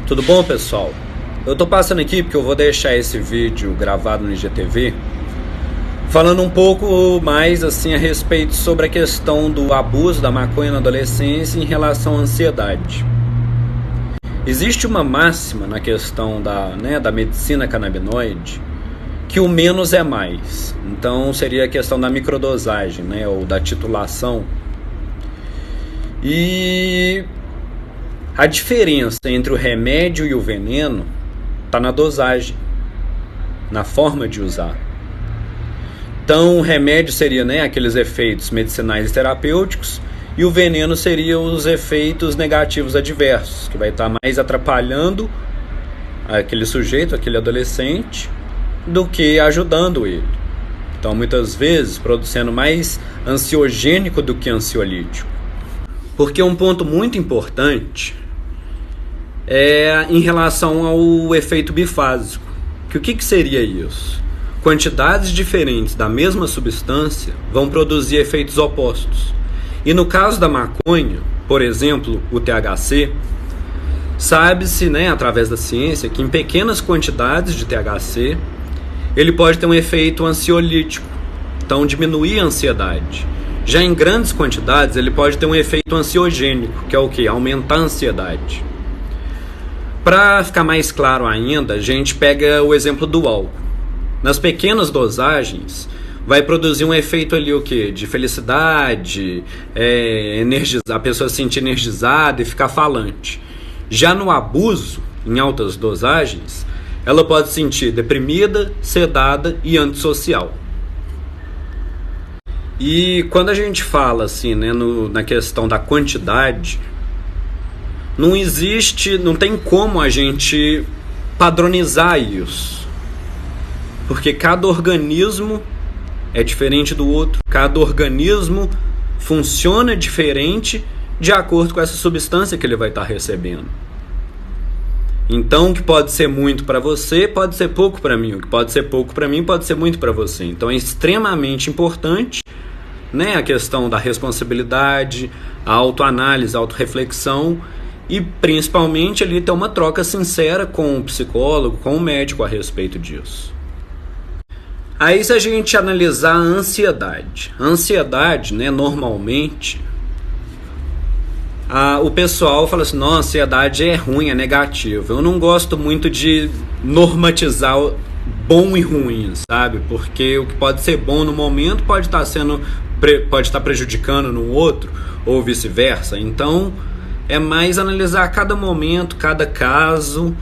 Tudo bom, pessoal? Eu tô passando aqui porque eu vou deixar esse vídeo gravado no IGTV falando um pouco mais assim a respeito sobre a questão do abuso da maconha na adolescência em relação à ansiedade. Existe uma máxima na questão da medicina canabinoide que o menos é mais. Então seria a questão da microdosagem, ou da titulação. E a diferença entre o remédio e o veneno está na dosagem, na forma de usar. Então o remédio seria aqueles efeitos medicinais e terapêuticos, e o veneno seria os efeitos negativos adversos, que vai estar mais atrapalhando aquele sujeito, aquele adolescente, do que ajudando ele. Então muitas vezes produzindo mais ansiogênico do que ansiolítico. Porque um ponto muito importante é em relação ao efeito bifásico. O que seria isso? Quantidades diferentes da mesma substância vão produzir efeitos opostos. E no caso da maconha, por exemplo, o THC, sabe-se, através da ciência, que em pequenas quantidades de THC, ele pode ter um efeito ansiolítico, então diminuir a ansiedade. Já em grandes quantidades, ele pode ter um efeito ansiogênico, que é o quê? Aumentar a ansiedade. Para ficar mais claro ainda, a gente pega o exemplo do álcool. Nas pequenas dosagens, vai produzir um efeito ali o quê? De felicidade, a pessoa se sentir energizada e ficar falante. Já no abuso, em altas dosagens, ela pode se sentir deprimida, sedada e antissocial. E quando a gente fala assim, na questão da quantidade, não tem como a gente padronizar isso. Porque cada organismo é diferente do outro, cada organismo funciona diferente de acordo com essa substância que ele vai estar recebendo. Então, o que pode ser muito para você, pode ser pouco para mim. O que pode ser pouco para mim, pode ser muito para você. Então, é extremamente importante a questão da responsabilidade, a autoanálise, a autorreflexão e, principalmente, ali ter uma troca sincera com o psicólogo, com o médico a respeito disso. Aí, se a gente analisar a ansiedade, normalmente, o pessoal fala assim, não, a ansiedade é ruim, é negativa. Eu não gosto muito de normatizar bom e ruim, sabe? Porque o que pode ser bom no momento pode estar prejudicando no outro, ou vice-versa. Então, é mais analisar cada momento, cada caso,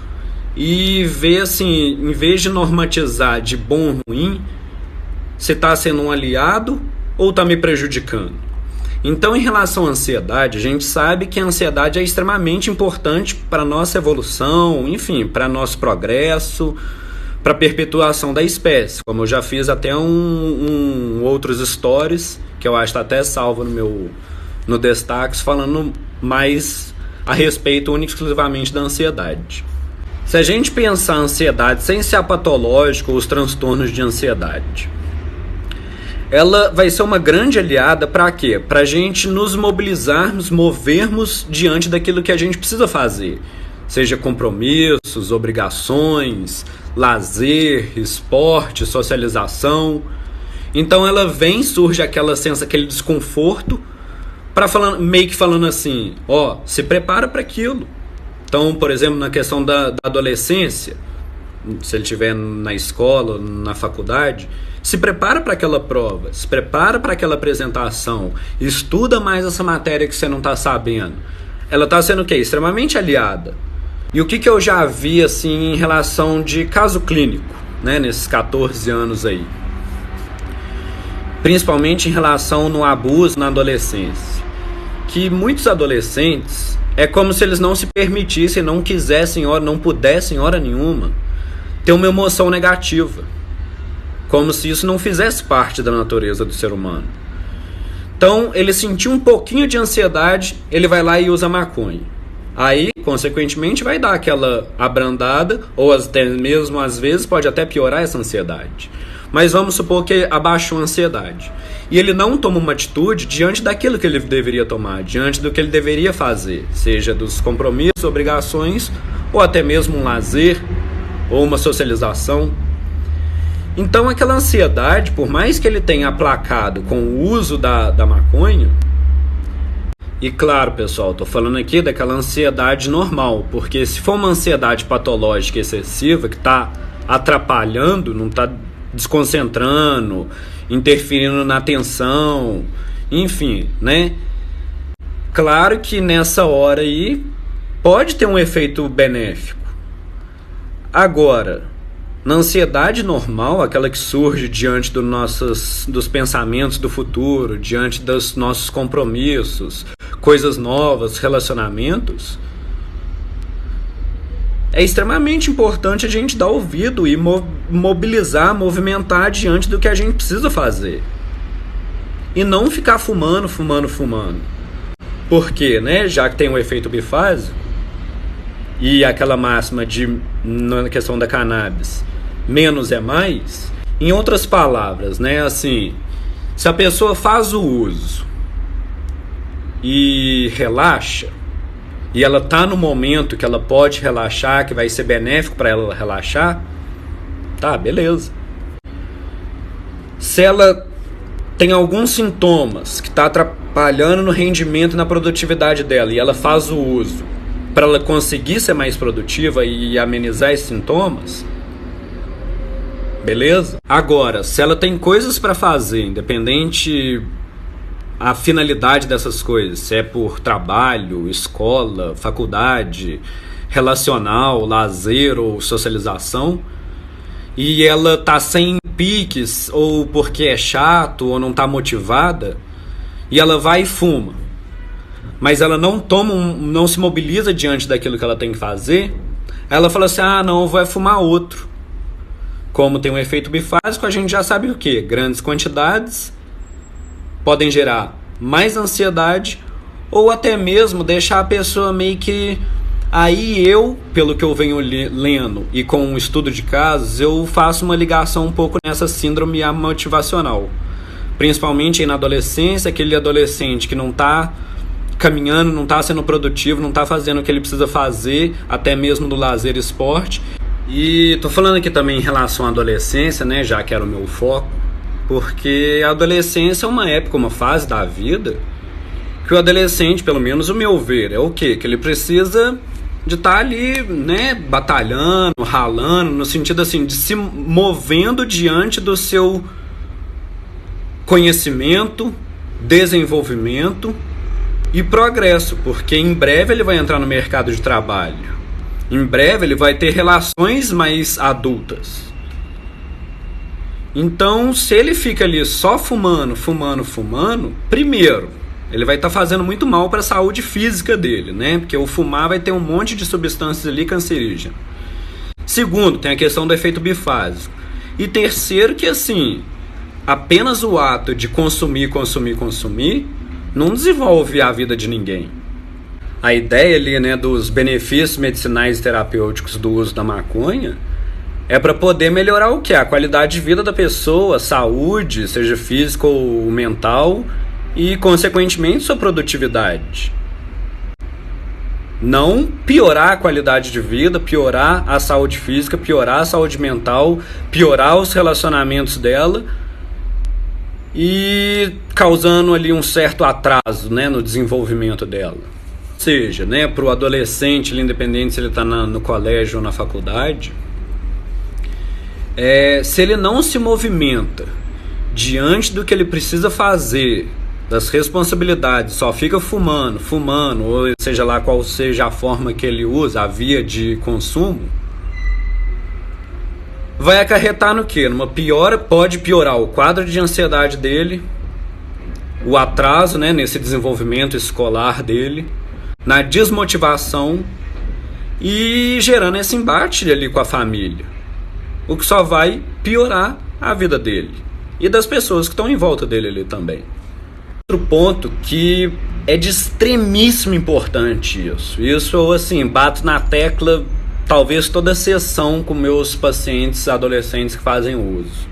e ver assim, em vez de normatizar de bom ou ruim, se está sendo um aliado ou está me prejudicando. Então, em relação à ansiedade, a gente sabe que a ansiedade é extremamente importante para a nossa evolução, enfim, para nosso progresso, para a perpetuação da espécie. Como eu já fiz até outros stories, que eu acho que está até salvo no Destaques, falando mais a respeito única e exclusivamente da ansiedade. Se a gente pensar a ansiedade sem ser patológico ou os transtornos de ansiedade, ela vai ser uma grande aliada para quê? Para a gente nos mobilizarmos, movermos diante daquilo que a gente precisa fazer. Seja compromissos, obrigações, lazer, esporte, socialização. Então ela surge aquele desconforto, meio que falando assim, se prepara para aquilo. Então, por exemplo, na questão da adolescência, se ele estiver na escola, na faculdade, se prepara para aquela prova, se prepara para aquela apresentação, estuda mais essa matéria que você não está sabendo. Ela está sendo o quê? Extremamente aliada. E o que eu já vi assim, em relação de caso clínico, nesses 14 anos aí? Principalmente em relação no abuso na adolescência. Que muitos adolescentes, é como se eles não se permitissem, não quisessem, não pudessem, hora nenhuma, ter uma emoção negativa. Como se isso não fizesse parte da natureza do ser humano. Então, ele sentiu um pouquinho de ansiedade, ele vai lá e usa maconha. Aí, consequentemente, vai dar aquela abrandada, ou até mesmo, às vezes, pode até piorar essa ansiedade. Mas vamos supor que abaixou a ansiedade. E ele não toma uma atitude diante daquilo que ele deveria tomar, diante do que ele deveria fazer, seja dos compromissos, obrigações ou até mesmo um lazer, ou uma socialização. Então aquela ansiedade, por mais que ele tenha aplacado com o uso da maconha, e claro, pessoal, estou falando aqui daquela ansiedade normal, porque se for uma ansiedade patológica excessiva, que está atrapalhando, não está desconcentrando, interferindo na atenção, enfim, né? Claro que nessa hora aí pode ter um efeito benéfico. Agora, na ansiedade normal, aquela que surge diante dos pensamentos do futuro, diante dos nossos compromissos, coisas novas, relacionamentos, é extremamente importante a gente dar ouvido e mobilizar, movimentar diante do que a gente precisa fazer. E não ficar fumando. Porque, né, já que tem um efeito bifásico, e aquela máxima na questão da cannabis, menos é mais, em outras palavras, né, assim, se a pessoa faz o uso e relaxa, e ela tá no momento que ela pode relaxar, que vai ser benéfico para ela relaxar, tá, beleza. Se ela tem alguns sintomas que tá atrapalhando no rendimento e na produtividade dela, e ela faz o uso para ela conseguir ser mais produtiva e amenizar esses sintomas, beleza? Agora, se ela tem coisas para fazer, independente a finalidade dessas coisas, se é por trabalho, escola, faculdade, relacional, lazer ou socialização, e ela tá sem piques, ou porque é chato, ou não tá motivada, e ela vai e fuma, mas ela não se mobiliza diante daquilo que ela tem que fazer, ela fala assim, não, eu vou fumar outro. Como tem um efeito bifásico, a gente já sabe o que? Grandes quantidades podem gerar mais ansiedade, ou até mesmo deixar a pessoa meio que... Aí eu, pelo que eu venho lendo e com um estudo de casos, eu faço uma ligação um pouco nessa síndrome motivacional. Principalmente aí na adolescência, aquele adolescente que não está caminhando, não está sendo produtivo, não está fazendo o que ele precisa fazer, até mesmo do lazer e esporte. E tô falando aqui também em relação à adolescência, né, já que era o meu foco, porque a adolescência é uma época, uma fase da vida que o adolescente, pelo menos o meu ver, é o quê? Que ele precisa de estar ali, né, batalhando, ralando, no sentido assim, de se movendo diante do seu conhecimento, desenvolvimento e progresso, porque em breve ele vai entrar no mercado de trabalho. Em breve ele vai ter relações mais adultas. Então, se ele fica ali só fumando, primeiro, ele vai estar fazendo muito mal para a saúde física dele, né? Porque o fumar vai ter um monte de substâncias ali cancerígenas. Segundo, tem a questão do efeito bifásico. E terceiro, que assim, apenas o ato de consumir não desenvolve a vida de ninguém. A ideia ali, né, dos benefícios medicinais e terapêuticos do uso da maconha é para poder melhorar o quê? A qualidade de vida da pessoa, a saúde, seja física ou mental, e consequentemente sua produtividade. Não piorar a qualidade de vida, piorar a saúde física, piorar a saúde mental, piorar os relacionamentos dela e causando ali um certo atraso, né, no desenvolvimento dela. Ou seja, né, para o adolescente, independente se ele está no colégio ou na faculdade, se ele não se movimenta diante do que ele precisa fazer, das responsabilidades, só fica fumando, ou seja lá qual seja a forma que ele usa, a via de consumo, vai acarretar no quê? Pode piorar o quadro de ansiedade dele, o atraso, né, nesse desenvolvimento escolar dele, na desmotivação e gerando esse embate ali com a família, o que só vai piorar a vida dele e das pessoas que estão em volta dele ali também. Outro ponto que é de extremíssima importância isso assim, bato na tecla talvez toda sessão com meus pacientes adolescentes que fazem uso,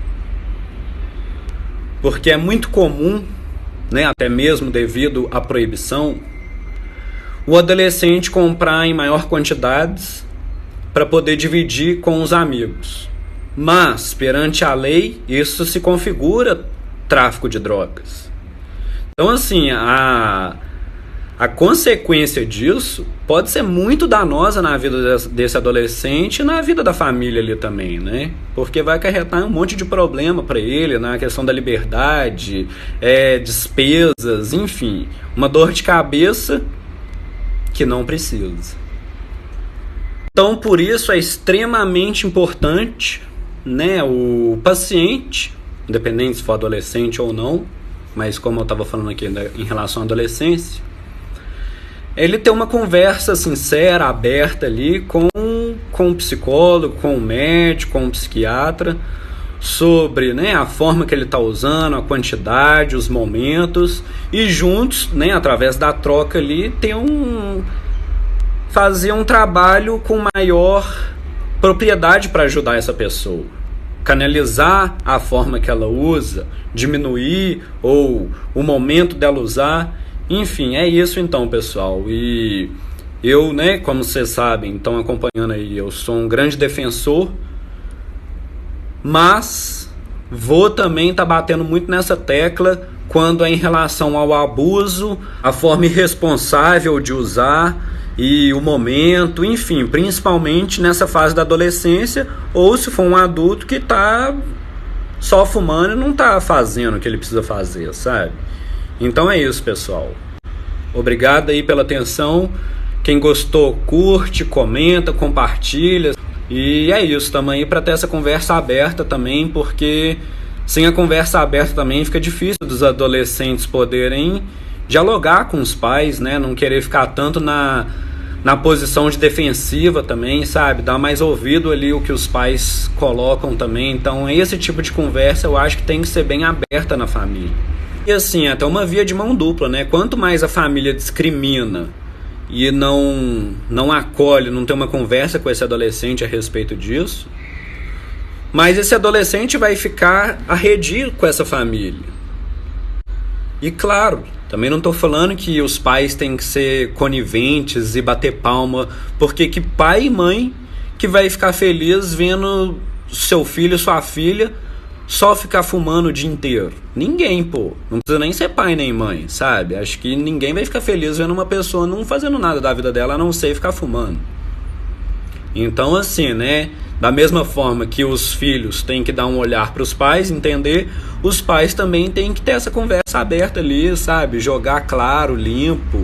porque é muito comum, né, até mesmo devido à proibição, o adolescente comprar em maior quantidades para poder dividir com os amigos. Mas, perante a lei, isso se configura tráfico de drogas. Então, assim, a consequência disso pode ser muito danosa na vida desse adolescente e na vida da família ali também, né? Porque vai acarretar um monte de problema para ele na questão da liberdade, despesas, enfim, uma dor de cabeça que não precisa. Então, por isso é extremamente importante, né, o paciente, independente se for adolescente ou não, mas como eu estava falando aqui, né, em relação à adolescência, ele ter uma conversa sincera, aberta ali com o psicólogo, com o médico, com o psiquiatra, sobre, né, a forma que ele está usando, a quantidade, os momentos, e juntos, né, através da troca ali, fazer um trabalho com maior propriedade para ajudar essa pessoa. Canalizar a forma que ela usa, diminuir ou o momento dela usar. Enfim, é isso então, pessoal. E eu, né, como vocês sabem, estão acompanhando aí, eu sou um grande defensor, mas vou também estar batendo muito nessa tecla quando é em relação ao abuso, a forma irresponsável de usar e o momento, enfim, principalmente nessa fase da adolescência, ou se for um adulto que está só fumando e não está fazendo o que ele precisa fazer, sabe? Então é isso, pessoal. Obrigado aí pela atenção. Quem gostou, curte, comenta, compartilha. E é isso, estamos aí para ter essa conversa aberta também, porque sem a conversa aberta também fica difícil dos adolescentes poderem dialogar com os pais, né? Não querer ficar tanto na posição de defensiva também, sabe? Dar mais ouvido ali o que os pais colocam também. Então esse tipo de conversa eu acho que tem que ser bem aberta na família. E assim, até uma via de mão dupla, né? Quanto mais a família discrimina e não acolhe, não tem uma conversa com esse adolescente a respeito disso, mas esse adolescente vai ficar arredio com essa família. E claro, também não estou falando que os pais têm que ser coniventes e bater palma, porque que pai e mãe que vai ficar feliz vendo seu filho e sua filha só ficar fumando o dia inteiro? Ninguém, pô. Não precisa nem ser pai nem mãe, sabe? Acho que ninguém vai ficar feliz vendo uma pessoa não fazendo nada da vida dela, a não ser ficar fumando. Então, assim, né? Da mesma forma que os filhos têm que dar um olhar para os pais, entender, os pais também têm que ter essa conversa aberta ali, sabe? Jogar claro, limpo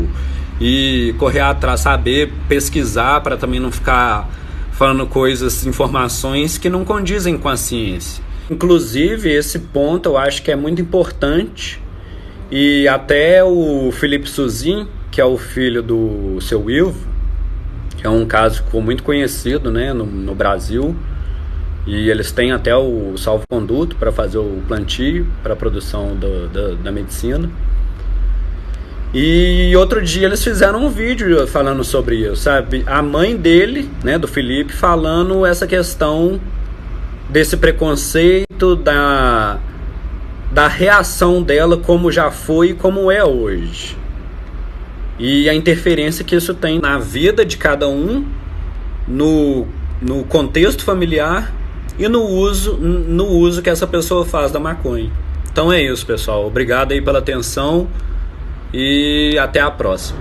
e correr atrás, saber pesquisar para também não ficar falando coisas, informações que não condizem com a ciência. Inclusive, esse ponto eu acho que é muito importante e até o Felipe Suzin, que é o filho do seu Ilvo, que é um caso que ficou muito conhecido, né, no Brasil, e eles têm até o salvo-conduto para fazer o plantio para a produção da medicina. E outro dia eles fizeram um vídeo falando sobre isso, sabe? A mãe dele, né, do Felipe, falando essa questão desse preconceito, da reação dela, como já foi e como é hoje. E a interferência que isso tem na vida de cada um, no contexto familiar e no uso que essa pessoa faz da maconha. Então é isso, pessoal. Obrigado aí pela atenção e até a próxima.